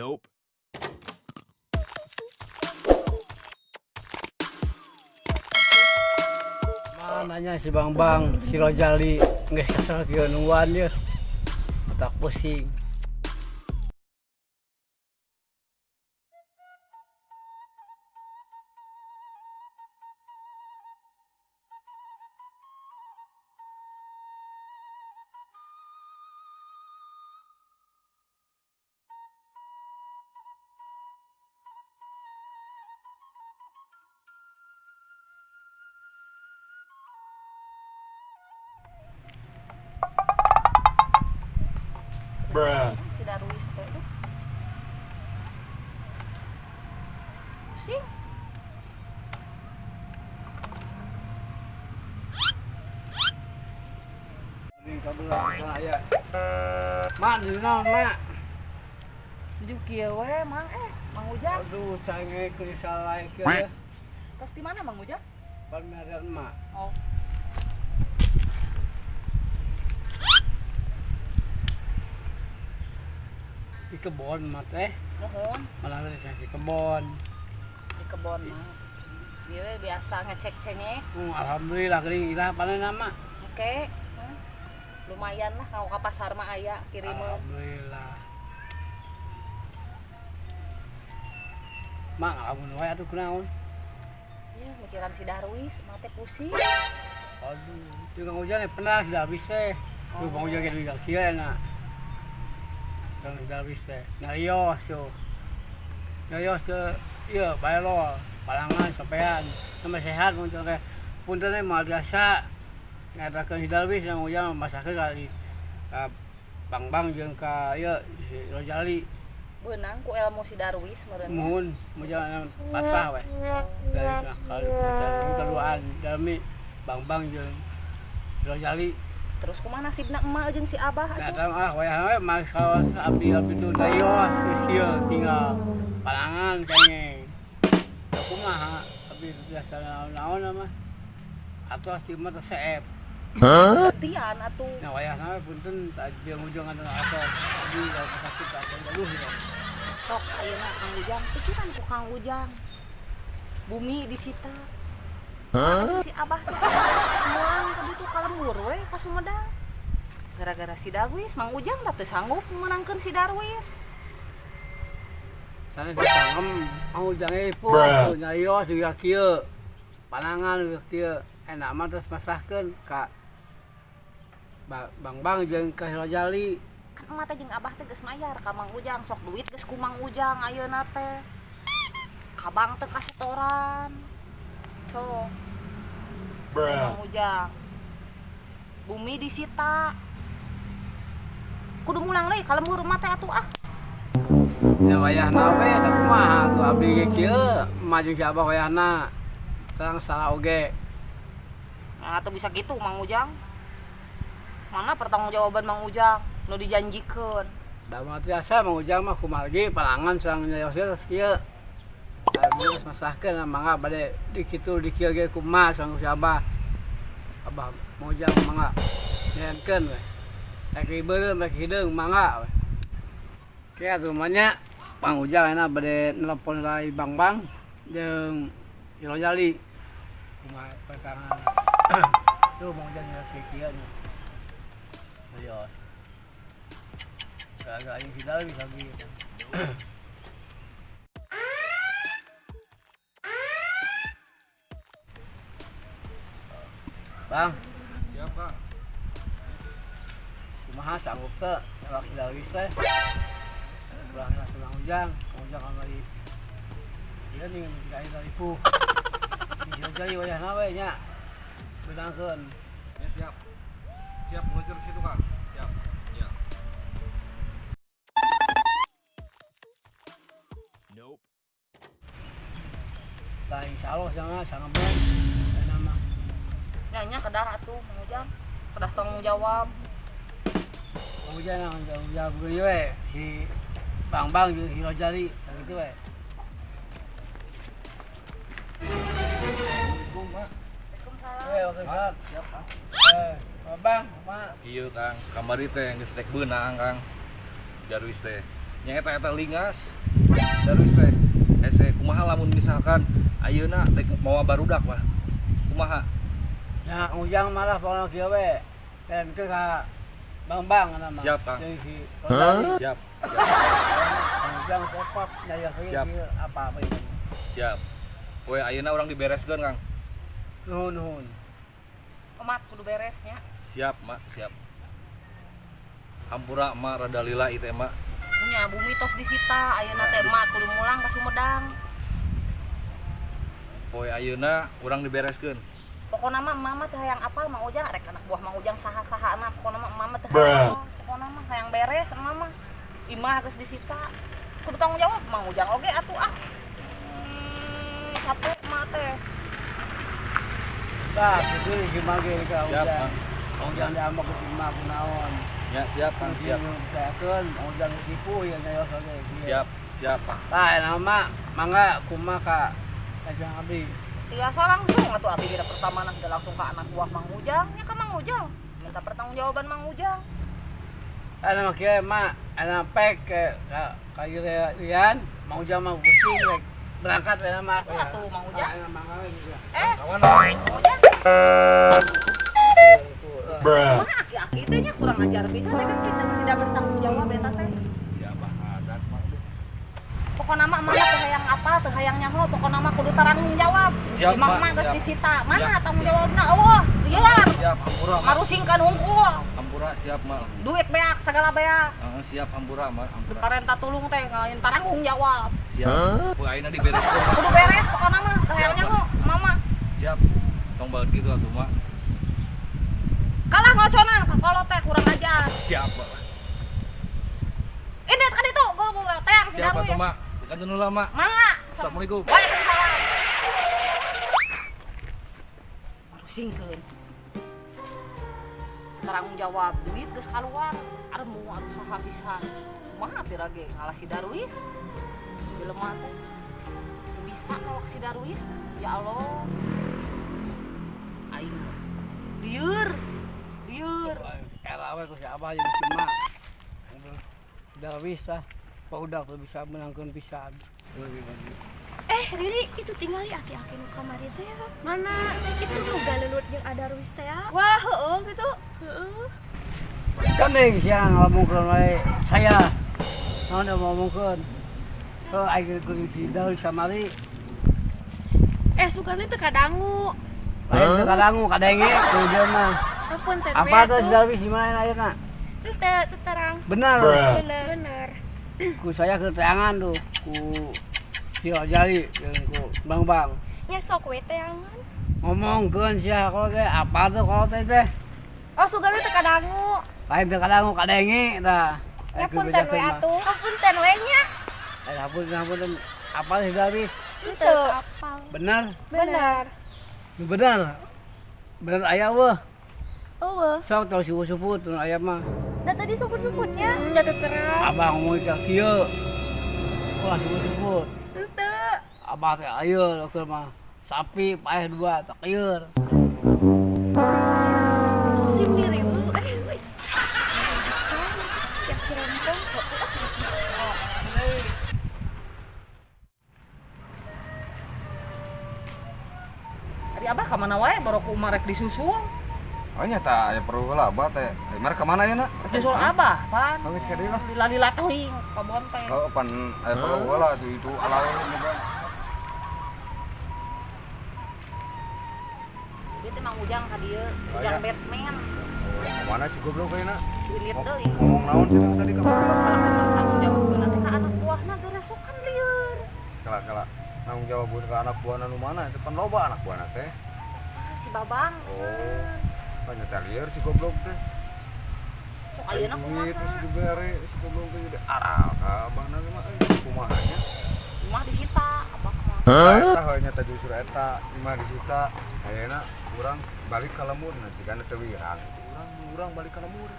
Nope. Mananya si Bang si Rojali nggak kesel kieu nungguan dia otak pusing. Bruh. Si Darwis teh tuh. Pusing. Ini kabelah saya. Mak di naon mak? Juk kieu we Mang Mang Ujang. Aduh, saya ke salah kieu ya. Tos di mana Mang Ujang? Palmeran mak. Oh. Di kebon mak teh. Nuhun Malah di kebon. di kebon mah. Dia biasa ngecek cengek. Alhamdulillah geuning irah panen mak. Oke. Lumayan lah kalau ke pasar mah aya kiriman. Alhamdulillah. Mak ngalamun wae atuh kunaon? Ya mikiran si Darwis mah teh pusing. Aduh, itu Kang Ujang pernah sudah habis teh. Tuh Kang Ujang kayak bilang kieu enak. Kang sudah habis teh. Nyarios tuh. Nyarios tuh ieu bae lo, palangan sampean. Sampai sehat muncul teh. Punten teh madrasah ngadakeun Darwis Kang Ujang masakeun kali ka Bang jeung ka ieu si Rojali. Beunang ku ilmu si Darwis meureun. Muhun, mujalan pasah we. Dari kalau keduaan Dalmi Bang jeung Rojali. Terus kumaha nasibna emak jeung si Abah Nah, atuh? tahu wayah we mas kawas abdi itu dayos kieu tinggal palangan kayaknya. Da kumaha abdi biasa naon mah. Atuh astima teh seep. Tian atuh. Nah wayahna we punten ujung anu atos abdi kalau sakit atuh aduh ya. Sok ayeuna Kang Ujang, pikiran ku Kang Ujang. Bumi disita. Si Abah teh mulang ka ditu ka lembur we ka Sumedang. Gara-gara si Darwis, Mang Ujang da teu sanggup menangkeun si Darwis. Sana disangem mau jange pun nyarios juga kieu. Palangan juga kieu. Enak mah terus masahkeun ka Bang jeung ka Rojali. Kan emak teh jeung Abah teh geus mayar ka Mang Ujang, sok duit geus ku Mang Ujang ayeuna teh. Kabang teh ka setoran. So, Mang Ujang. Bumi disita. Kudu mulang deui ka lembur mah teh atuh ah. Ya wayahna we da kumaha tuh abdi ge kieu, emah jeung si Abah wayahna. Sareng salah oge. Nah, atuh bisa gitu Mang Ujang. Mana pertanggungjawaban Mang Ujang nu dijanjikeun. Da mah teh asa Mang Ujang mah kumaha ge palangan sareng nyarios terus kieu. Terus masahkeun mangga bade di kitu di kieu ge kumaha sareng si Abah. Abah Mang Ujang mangga nyenkeun we. Lagi beureum lagi hideung mangga we. Oke atuh mah nya Mang Ujang enak bade nelpon dari Bang jeung Rojali. Kumaha pertangan. Tuh Mang Ujang lagi kieu nya. Serius. Agak yang kita lebih lagi. Bang, Siap, Kang. kumaha sanggup teh ngelak Darwis teh. Ulah ngelak Mang Ujang kamari. Ieu nih dikali taripu. Di jadi wayahna we nya. Beunangkeun. Ya, siap. Siap meluncur ke situ, Kang. Siap. Ya. Nope. Lah insyaallah jangan sangat bener. Nama Nya kedah atuh Mang Ujang. Kedah tanggung jawab. Mang Ujang tanggung jawab geuning we si Bang jeung si Rojali gitu we. Oke, Pak. Siap, Pak. Bang, Mak. Iya, Kang. Kamari teh geus rek beunang, Kang. Darwis teh. nya eta lingas terus teh ese kumaha lamun misalkan ayeuna rek mawa barudak mah kumaha Ya ujang malah pokoknya kieu we. Dan ke ka Bang nama. Siap, Kang. Jadi si siap ujang popop daya Siap. kieu apa ini. siap we ayeuna urang dibereskeun Kang Nuhun. Emak kudu beresnya. siap mak siap hampura mak rada lila itu mak Nya bumi tos disita, ayeuna teh emak kudu mulang ka Sumedang. poe ayeuna urang dibereskeun Pokona mah mama teh hayang apal Mang Ujang rek anak buah Mang Ujang saha-saha na pokona mah mama teh hayang apal. Pokona mah hayang beres mama. Imah geus disita. Kudu tanggung jawab Mang Ujang oge atuh ah. Satu mah teh. Tah, itu si mage ka siap ujang. Kang Ujang diambak ku imah kunaon. ya siap Kang siap Saekeun ujang tipu ya nyayos oge. siap Tah, nama mangga kumaha ka Kajang abdi. Tiasa langsung atuh abi kita pertama nah langsung ke anak buah Mang Ujang. Ya ka Mang Ujang. Minta pertanggungjawaban Mang Ujang. Ana mah kieu mah ana pek ka Irian mau ujang mah pusing rek berangkat we mah. Atuh Mang Ujang. Ana mangga we juga. kawan Mang Ujang. Bruh. Mana aki-aki teh nya kurang ajar bisa teh kita tidak bertanggung jawab eta teh. siapa adat mak Pokona mah mana teh hayang apa teh hayang nyaho pokona mah kudu tanggung jawab. Siap, Imah Mak, mah geus siap. disita. Mana Siap, tanggung siap. jawabna? Eueuh, liar. siap hampura mak Marusingkan hungkul. hampura siap mak Duit beak segala beak. siap hampura mak hampura Parenta tulung teh ngalain tanggung jawab. siap poe ayeuna dibereskeun Mak. Kudu beres pokona mah teh hayang Siap, nyaho mama. siap tong baut gitu atuh mak Kalah ngoconan ka kolot teh kurang ajar. siap mak Ini kan itu gol teh si siap Darwis. atuh mak bukan dulu mak Mangga. Assalamualaikum. Waalaikumsalam. Marusingkeun. Tanggung jawab duit geus kaluar. Aremu anu saha pisan. Kumaha pirage ngalah si Darwis? Jelema teh. Bisa ngawak si Darwis? Ya Allah. Aing lieur. Era we ku si Abah jeung si Mak. Udah bisa. Paudak tuh bisa menangkeun pisan. Riri, itu tinggal di aki-aki nu kamari teh ya. Mana? Itu nu galelut jeung Adarwis teh ya. Wah, heueuh gitu. Heueuh. Gandeng siang ngomongkeun wae saya. Naon da ngomongkeun. Aing kudu tidal samari. Sukana teu kadangu. Lain teu kadangu kadenge ku dia mah. Ampun teh. Apa tuh si Darwis di mana ayeuna? Teu terang. Benar. Bener. Ku saya keterangan tuh ku si Ojali jeung ku Bang. Nya sok we teh angan. Ngomongkeun sia kalau teh apa tuh kalau teh. Oh, sukana teu kadangu. Lain teu kadangu kadenge tah. Punten we atuh. Punten we nya. Ampun apa si Darwis? Teu apal. Benar. Bener. Benar aya weh. Eueuh. Sok tahu si suput aya mah. Da tadi suput-suputnya nya teu terang. Abang ngomong ka kieu. Wah suput. Teu. Abah teh ayeul keur mah. Sapi paeh dua tak keur. Si miri lu. Bisa. Ya kirempong. Ari Abah ka mana wae baru ku umarek disusul. oh nyata aya perlu lah abah teh mar ka mana ayeuna Susul Abah, pan. Geus ka deui lah Lila teuing ka bonteng. oh pan aya perlu lah itu alawe juga Dia teh Mang Ujang ka dieu, Ujang Aya. Batman. mana sih goblok ayeuna Cilit teuing. ngomong naon cenah tadi ka Tanggung jawabkeun teh ka anak buahna beresokan lieur. kala nanggung jawab buat ke anak buahna nu mana itu kan loba anak buahna teh Si Babang. oh kan nyata lieur si goblok teh Sok ayeuna duit terus kumaha? dibere si goblok teh jadi aral ka abahna ge mah kumaha nya Imah disita, Abah mah. eta heuh nyata justru eta imah disita ayeuna urang balik ka lembur nah jigana teu wirang urang balik ka lembur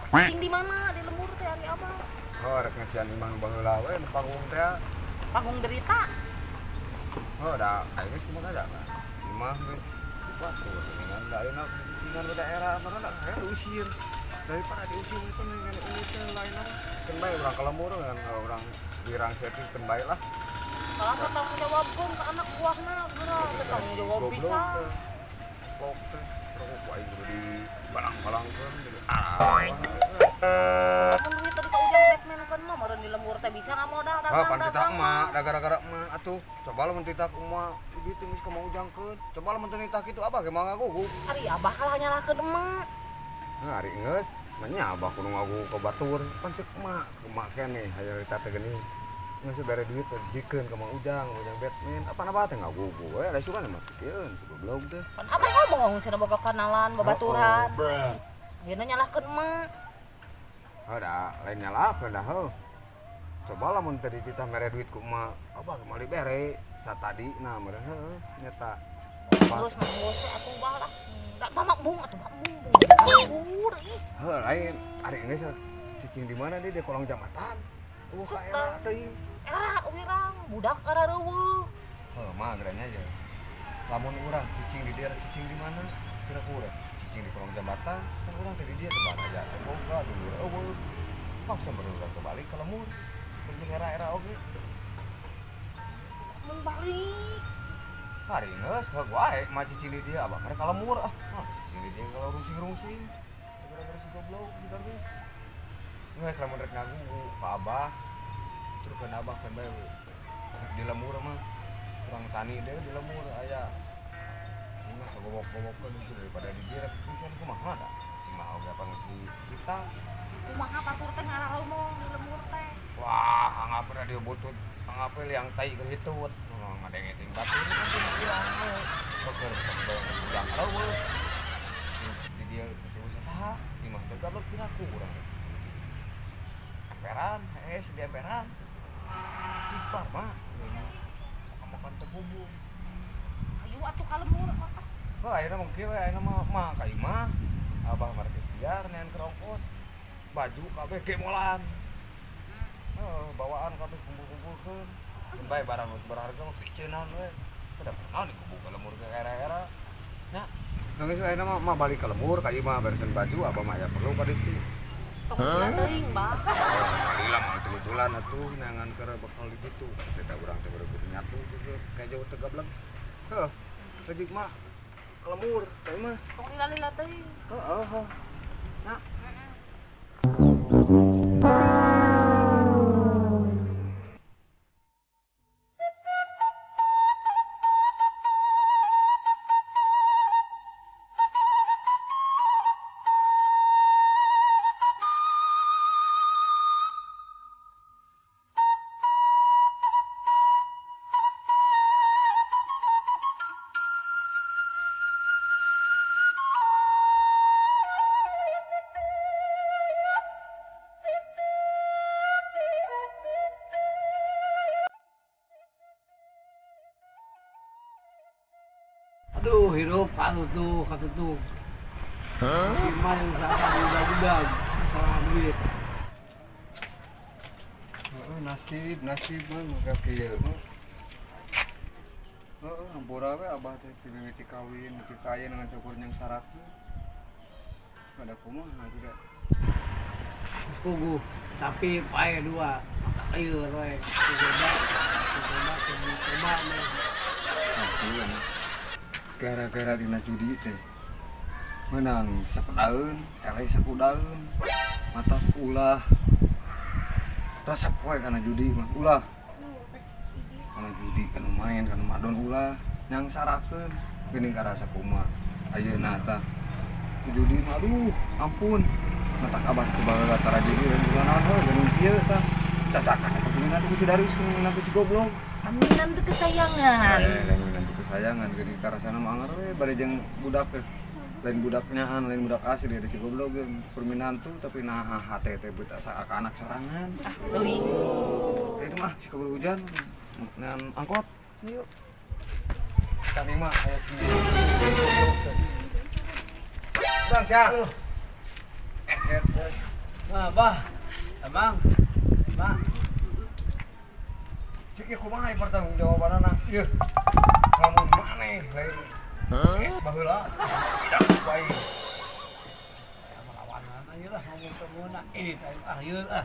Cing di mana? Di lembur teh ari Abah. oh rek ngasian imah nu baheula we nu panggung teh Panggung derita. oh da aing geus kumaha da imah geus batur dengan da ayeuna dengan daerah mana da usir daripada diusir itu nih ini lain lah. Kan baik orang kelemur kan orang wirang setting kan baik lah. Kalau bertanggung jawab pun ke anak buahnya, gerak bertanggung jawab bisa. Kok teh rokok aing kudu di balang-balangkeun jadi Kan duit tadi Kak Ujang Batman kan mah meureun di lembur teh bisa nggak modal ah pan titah emak da gara-gara emak atuh coba lamun titah emak gitu geus ka mau ujangkeun coba lamun teu nitah kitu abah ge mah ngagugu Ari abah kalah nyalahkeun emak. nah ari geus nanya abah kudu ngagugu ka batur pan ceuk emak keneh aya eta teh geuning geus bare duit dikeun ka mang ujang Batman apa teh ngagugu we da sugan mah pikeun goblok teh Kan abah ngomong cenah boga kenalan babaturan. Ayeuna nyalahkeun emak. ada lain nyalakeun dah heuh coba lamun tadi titah mere duit ku emak abah kemali bere satadi nah meureun heuh nyata Terus manggus atuh balah. Enggak mamang atuh mamung. Ih. heuh lain ari geus cicing di mana dia di kolong jambatan ka era teuing Era wirang budak era reueuh. heuh mah geranya aja lamun urang cicing di daerah cicing di mana kira-kira cicing di kolong jambatan kan urang tadi dia tebar aja boga dulu eueuh maksa berulang kembali ke lemur jeung era oge Mun balik. hari geus heug wae mah cicing di dia abah mereka lemur cicing di dia kalau rusing-rusing gara-gara si goblok bentar geus geus lamun rek ngagugu ka abah turkeun abah kan bae geus di lemur mah urang tani deui di lemur aya ini mah sagobok-gobokkeun gitu daripada di dia pisan kumaha da imah oge apa geus disita Kumaha batur teh ngaraomong di lembur teh. wah anggapeun dia butut anggapeun yang tai ke hitut ngadengeng batur kan cuma bilang beker sampai udang reueuh di dia usaha saha imah teh gablok piraku urang emperan di emperan istighfar mah makan terhubung Ayo atuh ka lembur. kok ayeuna mah kieu we ayeuna mah ka imah abah market biar nean kerongkos baju kabeh kemolan bawaan kabeh kumpul-kumpulkeun bae barang berharga mah piceunan we kada pernah dikumpul ka lembur ke era-era nya geus ayeuna mah balik ka lembur ka imah beresin baju abah mah aya perlu ka ditu Tong teuing, Bang. Alhamdulillah mah 3 bulan atuh neangan keur bakal di ditu teh urang teh baru nyatu gitu kayak jauh teh gablek heuh kejig mah ka lembur ka imah Tong lila-lila teuing. heeh nah Aduh, hirup katutup. Cuma yang salah budak-budak, salah duit. nasib mah maka kieu mah hampura we abah teh ti mimiti kawin ti kaya dengan cukur yang saratna kada kumaha juga Kugu, sapi pae 2, maka lieur we. Coba nih. gara-gara dina judi teh menang sakudaeun eleh sakudaeun mata ulah resep we kana judi mah ulah kana judi kana main kana madon ulah yang sarakeun geuning karasa kumaha ayeuna tah judi mah aduh ampun mata abah teu baheula tara judi dan naon heuh geuning kieu tah cacakan eta kuningan ku si Darius kuningan ku si goblok Aminan teu kesayangan. nanti kesayangan geuning karasana mah anger we bari jeung budak teh lain budak nyaan lain budak asli dari si goblok ge perminaan tuh tapi nah hate teh beut asa anak sorangan Teuing. itu mah si kabur hujan dengan angkot Yuk. tadi mah aya si Bang Syah Nah, Bah. Abang. Pak. cik ya kumaha pertanggung jawabanana ieu lamun maneh lain es baheula tidak baik Melawanan aja lah. Gitu muna. Ini tayo akhir ah.